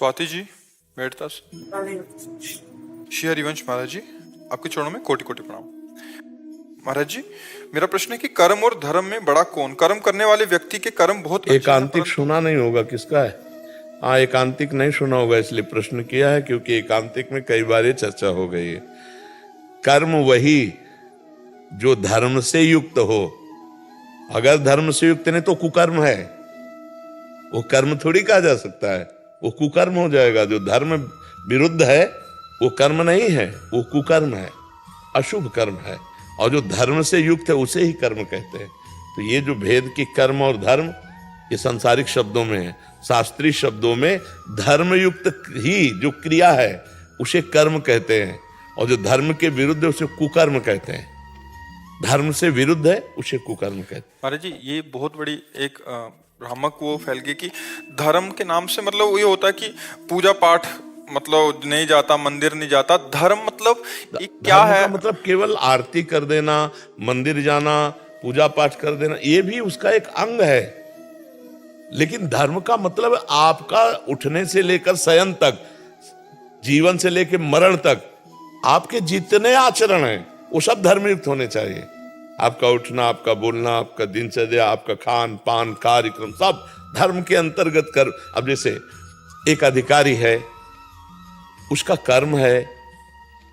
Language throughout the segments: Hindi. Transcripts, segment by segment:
स्वाति जी, मेड़तास, श्री हरिवंश महाराज जी, आपके चरणों में कोटि कोटि प्रणाम। महाराज जी, मेरा प्रश्न है कि कर्म और धर्म में बड़ा कौन? कर्म करने वाले व्यक्ति के कर्म बहुत अच्छे हैं, एकांतिक सुना नहीं होगा, किसका है? हाँ, एकांतिक नहीं सुना होगा, इसलिए प्रश्न किया है, क्योंकि एकांतिक में कई बार ये चर्चा हो गई है। कर्म वही जो धर्म से युक्त हो। अगर धर्म से युक्त नहीं तो कुकर्म है, वो कर्म थोड़ी कहा जा सकता है, वो कुकर्म हो जाएगा। जो धर्म विरुद्ध है वो कर्म नहीं है, वो कुकर्म है, अशुभ कर्म है। और जो धर्म से युक्त है उसे ही कर्म कहते हैं। तो ये जो भेद की कर्म और धर्म, ये सांसारिक शब्दों में है। शास्त्रीय शब्दों में धर्म युक्त ही जो क्रिया है उसे कर्म कहते हैं, और जो धर्म के विरुद्ध है उसे कुकर्म कहते हैं। धर्म से विरुद्ध है उसे कुकर्म कहते हैं। महाराज जी, ये बहुत बड़ी एक भ्रामक वो फैल गई कि धर्म के नाम से मतलब ये होता है कि पूजा पाठ मतलब नहीं जाता, मंदिर नहीं जाता। धर्म मतलब ये क्या है? मतलब केवल आरती कर देना, मंदिर जाना, पूजा पाठ कर देना, ये भी उसका एक अंग है। लेकिन धर्म का मतलब आपका उठने से लेकर शयन तक, जीवन से लेकर मरण तक आपके जितने आचरण हैं वो सब धर्मयुक्त होने चाहिए। आपका उठना, आपका बोलना, आपका दिनचर्या, आपका खान पान, कार्यक्रम सब धर्म के अंतर्गत कर। अब जैसे एक अधिकारी है, उसका कर्म है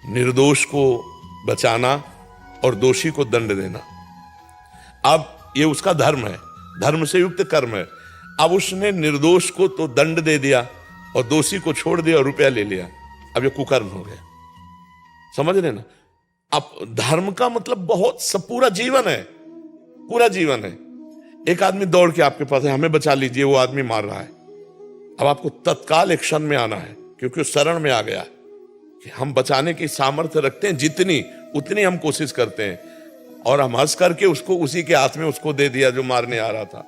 निर्दोष को बचाना और दोषी को दंड देना। अब ये उसका धर्म है, धर्म से युक्त कर्म है। अब उसने निर्दोष को तो दंड दे दिया और दोषी को छोड़ दिया और रुपया ले लिया, अब ये कुकर्म हो गया। समझ रहे ना? अब धर्म का मतलब बहुत सब पूरा जीवन है, पूरा जीवन है। एक आदमी दौड़ के आपके पास है, हमें बचा लीजिए, वो आदमी मार रहा है। अब आपको तत्काल एक्शन में आना है, क्योंकि उस शरण में आ गया कि हम बचाने की सामर्थ्य रखते हैं, जितनी उतनी हम कोशिश करते हैं, और हम हंस करके उसको उसी के हाथ में उसको दे दिया जो मारने आ रहा था।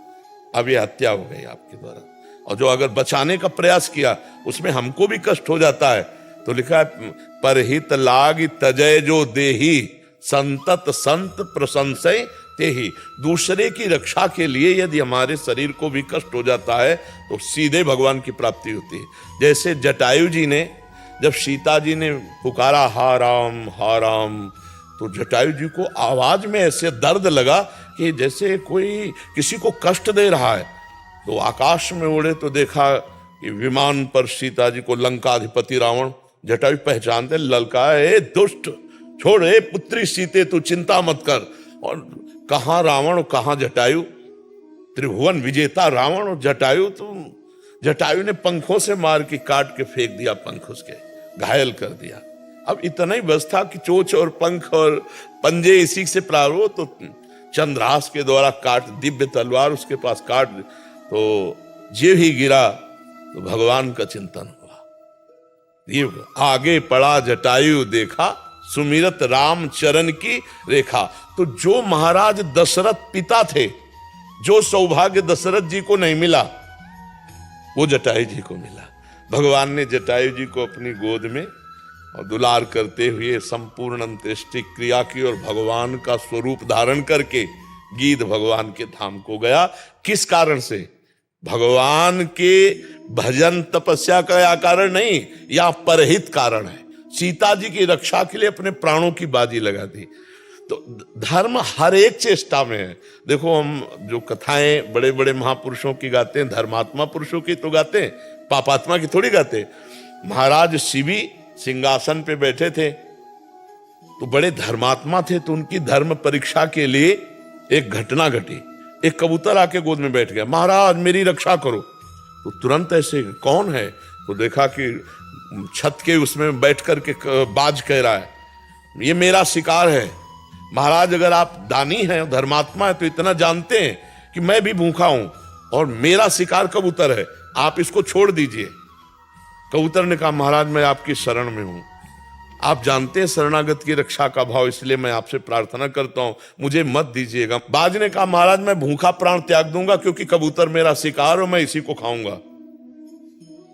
अब ये हत्या हो गई आपके द्वारा। और जो अगर बचाने का प्रयास किया उसमें हमको भी कष्ट हो जाता है, तो लिखा है परहित लाग तजय जो देही संतत संत प्रशंसय तेही। दूसरे की रक्षा के लिए यदि हमारे शरीर को भी कष्ट हो जाता है तो सीधे भगवान की प्राप्ति होती है। जैसे जटायु जी ने, जब सीता जी ने पुकारा हा राम, तो जटायु जी को आवाज में ऐसे दर्द लगा कि जैसे कोई किसी को कष्ट दे रहा है। तो आकाश में उड़े तो देखा कि विमान पर सीता जी को लंकाधिपति रावण। जटायु पहचानते, ललका, ए दुष्ट, छोड़, ए पुत्री सीते, तू चिंता मत कर। और कहां रावण और कहां जटायु, त्रिभुवन विजेता रावण और जटायु। तो जटायु ने पंखों से मार के काट के फेंक दिया, पंख उसके घायल कर दिया। अब इतना ही बस था कि चोंच और पंख और पंजे इसी से प्रारो, तो चंद्रहास के द्वारा काट, दिव्य तलवार उसके पास काट, तो जे ही गिरा तो भगवान का चिंतन हुआ। ये आगे पड़ा जटायु देखा, सुमिरत राम चरण की रेखा। तो जो महाराज दशरथ पिता थे, जो सौभाग्य दशरथ जी को नहीं मिला वो जटायु जी को मिला। भगवान ने जटायु जी को अपनी गोद में और दुलार करते हुए संपूर्ण अंत्येष्टि क्रिया की, और भगवान का स्वरूप धारण करके गीध भगवान के धाम को गया। किस कारण से? भगवान के भजन तपस्या का कारण नहीं, या परहित कारण है। सीता जी की रक्षा के लिए अपने प्राणों की बाजी लगा दी। तो धर्म हर एक चेष्टा में है। देखो, हम जो कथाएं बड़े बड़े महापुरुषों की गाते हैं, धर्मात्मा पुरुषों की तो गाते हैं, पापात्मा की थोड़ी गाते। महाराज शिवी सिंहासन पे बैठे थे तो बड़े धर्मात्मा थे, तो उनकी धर्म परीक्षा के लिए एक घटना घटी। एक कबूतर आके गोद में बैठ गया, महाराज मेरी रक्षा करो। तो तुरंत ऐसे, कौन है? तो देखा कि छत के उसमें बैठ करके बाज कह रहा है, ये मेरा शिकार है। महाराज अगर आप दानी हैं, धर्मात्मा है, तो इतना जानते हैं कि मैं भी भूखा हूं और मेरा शिकार कबूतर है, आप इसको छोड़ दीजिए। कबूतर ने कहा, महाराज मैं आपकी शरण में हूं, आप जानते हैं शरणागत की रक्षा का भाव, इसलिए मैं आपसे प्रार्थना करता हूं, मुझे मत दीजिएगा। बाज ने कहा, महाराज मैं भूखा प्राण त्याग दूंगा, क्योंकि कबूतर मेरा शिकार और मैं इसी को खाऊंगा।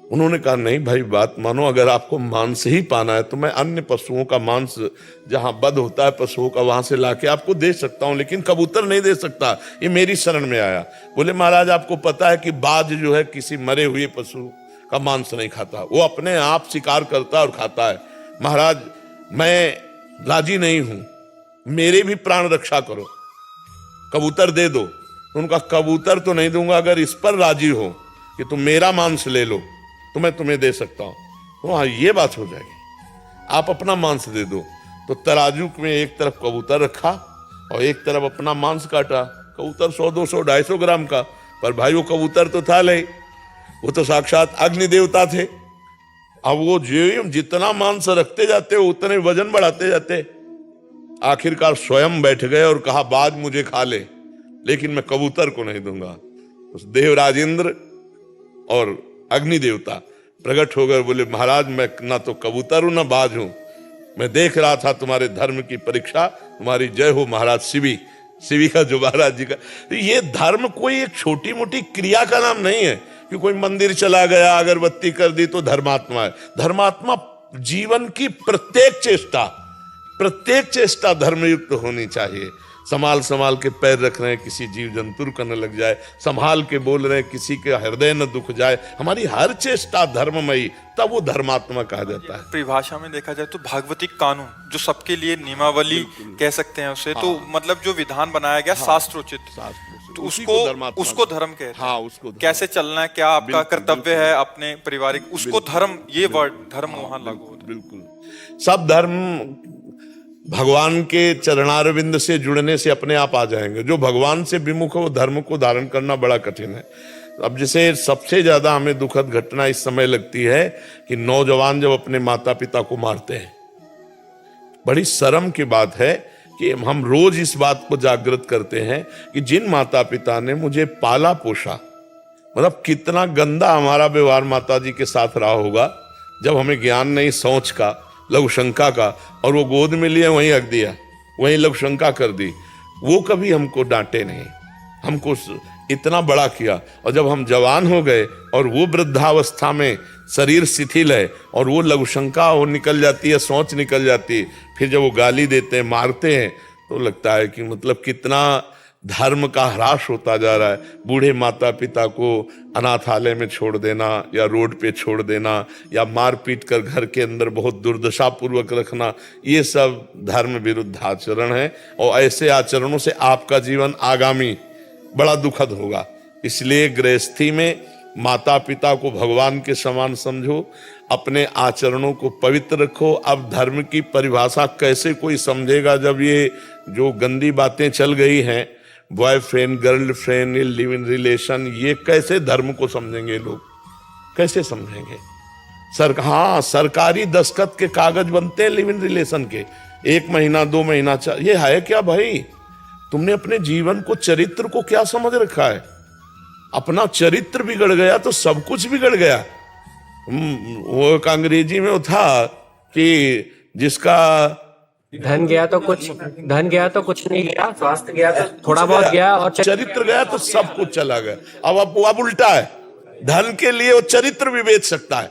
उन्होंने कहा, नहीं भाई बात मानो, अगर आपको मांस ही पाना है तो मैं अन्य पशुओं का मांस, जहां वध होता है पशुओं का, वहां से लाके आपको दे सकता हूं, लेकिन कबूतर नहीं दे सकता, ये मेरी शरण में आया। बोले, महाराज आपको पता है कि बाज जो है किसी मरे हुए पशु का मांस नहीं खाता, वो अपने आप शिकार करता और खाता है। महाराज मैं राजी नहीं हूं, मेरे भी प्राण रक्षा करो, कबूतर दे दो। तो उनका कबूतर तो नहीं दूंगा, अगर इस पर राजी हो कि तुम मेरा मांस ले लो तो मैं तुम्हें दे सकता हूं। तो हाँ, ये बात हो जाएगी, आप अपना मांस दे दो। तो तराजू में एक तरफ कबूतर रखा और एक तरफ अपना मांस काटा। कबूतर 100, 200, 250 ग्राम का, पर भाई वो कबूतर तो था नहीं, वो तो साक्षात अग्नि देवता थे। अब वो जितना मांस रखते जाते उतने वजन बढ़ाते जाते। आखिरकार स्वयं बैठ गए और कहा बाज मुझे खा ले, लेकिन मैं कबूतर को नहीं दूंगा। उस देवराजेंद्र और अग्नि देवता प्रकट होकर बोले महाराज मैं ना तो कबूतर हूं ना बाज हूं, मैं देख रहा था तुम्हारे धर्म की परीक्षा, तुम्हारी जय हो महाराज शिवी का जो महाराज जी का। ये धर्म कोई एक छोटी मोटी क्रिया का नाम नहीं है कि कोई मंदिर चला गया अगरबत्ती कर दी तो धर्मात्मा है। धर्मात्मा जीवन की प्रत्येक चेष्टा धर्मयुक्त होनी चाहिए। संभाल के पैर रख रहे हैं, किसी जीव जंतु को न लग जाए, संभाल के बोल रहे हैं, किसी के हृदय न दुख जाए, हमारी हर चेष्टा धर्ममयी, तब वो धर्मात्मा कहा जाता है। परिभाषा में देखा जाए तो भागवतिक कानून जो सबके लिए नियमावली कह सकते हैं उसे, तो मतलब जो विधान बनाया गया शास्त्रोचित, तो उसको धर्म कहते हैं। हाँ, उसको कैसे चलना है, क्या आपका कर्तव्य है अपने पारिवारिक, उसको धर्म, ये वर्ड धर्म वहां लागू होता है। बिल्कुल, सब धर्म भगवान के चरणारविंद से जुड़ने से अपने आप आ जाएंगे। जो भगवान से विमुख है वो धर्म को धारण करना बड़ा कठिन है। अब जैसे सबसे ज्यादा हमें दुखद घटना इस समय लगती है कि नौजवान जब अपने माता पिता को मारते हैं। बड़ी शर्म की बात है कि हम रोज इस बात को जागृत करते हैं कि जिन माता पिता ने मुझे पाला पोषा, मतलब कितना गंदा हमारा व्यवहार माता जी के साथ रहा होगा, जब हमें ज्ञान नहीं सोच का, लघु शंका का, और वो गोद में लिए वहीं रख दिया, वहीं लघु शंका कर दी। वो कभी हमको डांटे नहीं, हमको इतना बड़ा किया। और जब हम जवान हो गए और वो वृद्धावस्था में शरीर शिथिल है और वो लघु शंका वो निकल जाती है, सोच निकल जाती है, फिर जब वो गाली देते हैं, मारते हैं, तो लगता है कि मतलब कितना धर्म का ह्रास होता जा रहा है। बूढ़े माता पिता को अनाथालय में छोड़ देना या रोड पे छोड़ देना या मार पीट कर घर के अंदर बहुत दुर्दशा पूर्वक रखना, ये सब धर्म विरुद्ध आचरण है। और ऐसे आचरणों से आपका जीवन आगामी बड़ा दुखद होगा। इसलिए गृहस्थी में माता पिता को भगवान के समान समझो, अपने आचरणों को पवित्र रखो। अब धर्म की परिभाषा कैसे कोई समझेगा जब ये जो गंदी बातें चल गई हैं, boyfriend girlfriend, live in relation, ये कैसे धर्म को समझेंगे लोग, कैसे समझेंगे? सरकारी दस्तखत के कागज बनते हैं लिव इन रिलेशन के, 1 महीना 2 महीना, ये है क्या भाई? तुमने अपने जीवन को, चरित्र को क्या समझ रखा है? अपना चरित्र बिगड़ गया तो सब कुछ बिगड़ गया। वो एक अंग्रेजी में वो था कि जिसका धन गया तो कुछ नहीं गया, स्वास्थ्य गया तो थोड़ा बहुत गया, और चरित्र गया तो सब कुछ चला गया। अब उल्टा है, धन के लिए वो चरित्र भी बेच सकता है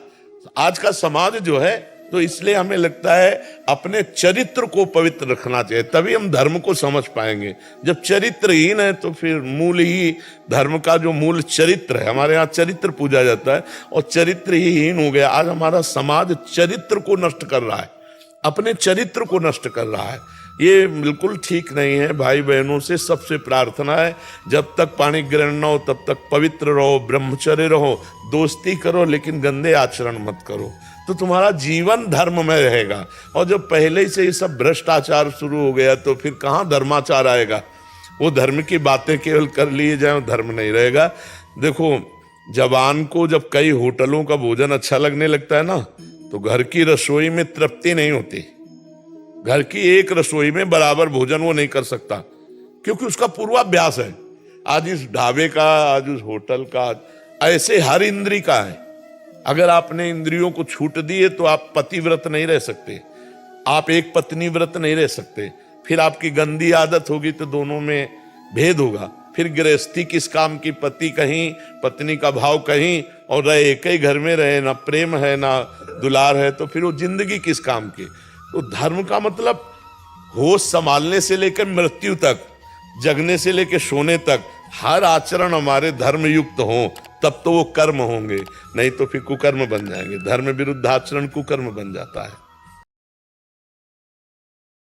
आज का समाज जो है। तो इसलिए हमें लगता है अपने चरित्र को पवित्र रखना चाहिए, तभी हम धर्म को समझ पाएंगे। जब चरित्रहीन है तो फिर मूल ही धर्म का जो मूल चरित्र है, हमारे यहाँ चरित्र पूजा जाता है और चरित्र ही हीन हो गया। आज हमारा समाज चरित्र को नष्ट कर रहा है, अपने चरित्र को नष्ट कर रहा है। ये बिल्कुल ठीक नहीं है। भाई बहनों से सबसे प्रार्थना है, जब तक पाणी ग्रहण न हो तब तक पवित्र रहो, ब्रह्मचर्य रहो, दोस्ती करो, लेकिन गंदे आचरण मत करो, तो तुम्हारा जीवन धर्म में रहेगा। और जब पहले से ये सब भ्रष्टाचार शुरू हो गया तो फिर कहाँ धर्माचार आएगा? वो धर्म की बातें केवल कर लिए जाए, धर्म नहीं रहेगा। देखो, जवान को जब कई होटलों का भोजन अच्छा लगने लगता है ना, तो घर की रसोई में तृप्ति नहीं होती। घर की एक रसोई में बराबर भोजन वो नहीं कर सकता, क्योंकि उसका पूर्वाभ्यास है। आज इस ढाबे का, आज उस होटल का, ऐसे हर इंद्री का है। अगर आपने इंद्रियों को छूट दिए तो आप पतिव्रत नहीं रह सकते, आप एक पत्नी व्रत नहीं रह सकते। फिर आपकी गंदी आदत होगी तो दोनों में भेद होगा। फिर गृहस्थी किस काम की, पति कहीं, पत्नी का भाव कहीं, और रहे एक ही घर में रहे, ना प्रेम है ना दुलार है, तो फिर वो जिंदगी किस काम की? तो धर्म का मतलब होश संभालने से लेकर मृत्यु तक, जगने से लेकर सोने तक हर आचरण हमारे धर्म युक्त हो, तब तो वो कर्म होंगे, नहीं तो फिर कुकर्म बन जाएंगे। धर्म विरुद्ध आचरण कुकर्म बन जाता है।